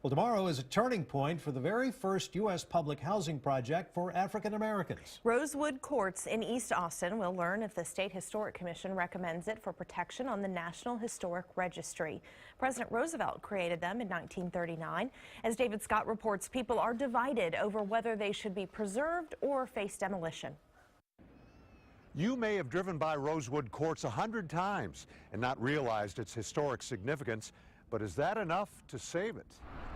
Well, tomorrow is a turning point for the very first U.S. public housing project for African Americans. Rosewood Courts in East Austin will learn if the State Historic Commission recommends it for protection on the National Historic Registry. President Roosevelt created them in 1939. As David Scott reports, people are divided over whether they should be preserved or face demolition. You may have driven by Rosewood Courts 100 times and not realized its historic significance, but is that enough to save it?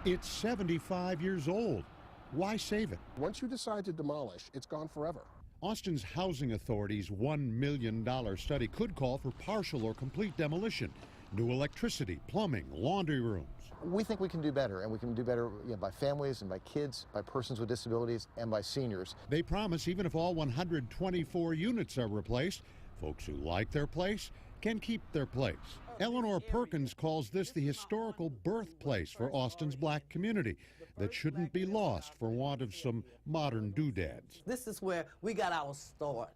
It's 75 years old. Why save it? Once you decide to demolish, it's gone forever. Austin's Housing Authority's $1 million study could call for partial or complete demolition. New electricity, plumbing, laundry rooms. We think we can do better, and we can do better by families and by kids, by persons with disabilities, and by seniors. They promise even if all 124 units are replaced, folks who like their place can keep their place. Eleanor Perkins calls this the historical birthplace for Austin's black community that shouldn't be lost for want of some modern doodads. This is where we got our start.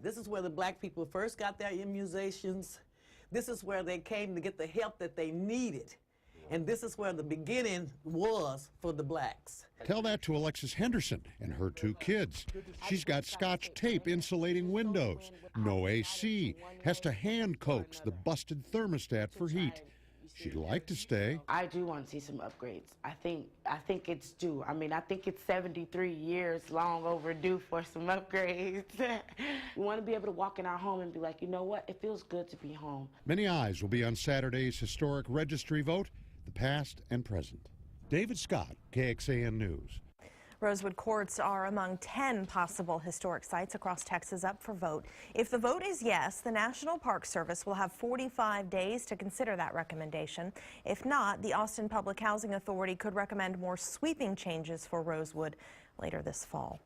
This is where the black people first got their immunizations. This is where they came to get the help that they needed. And this is where the beginning was for the blacks. Tell that to Alexis Henderson and her two kids. She's got Scotch tape insulating windows, no AC, has to hand coax the busted thermostat for heat. She'd like to stay. I do want to see some upgrades. I think it's due. I mean, I think it's 73 years long overdue for some upgrades. We want to be able to walk in our home and be like, you know what? It feels good to be home. Many eyes will be on Saturday's historic registry vote, the past and present. David Scott, KXAN News. Rosewood Courts are among 10 possible historic sites across Texas up for vote. If the vote is yes, the National Park Service will have 45 days to consider that recommendation. If not, the Austin Public Housing Authority could recommend more sweeping changes for Rosewood later this fall.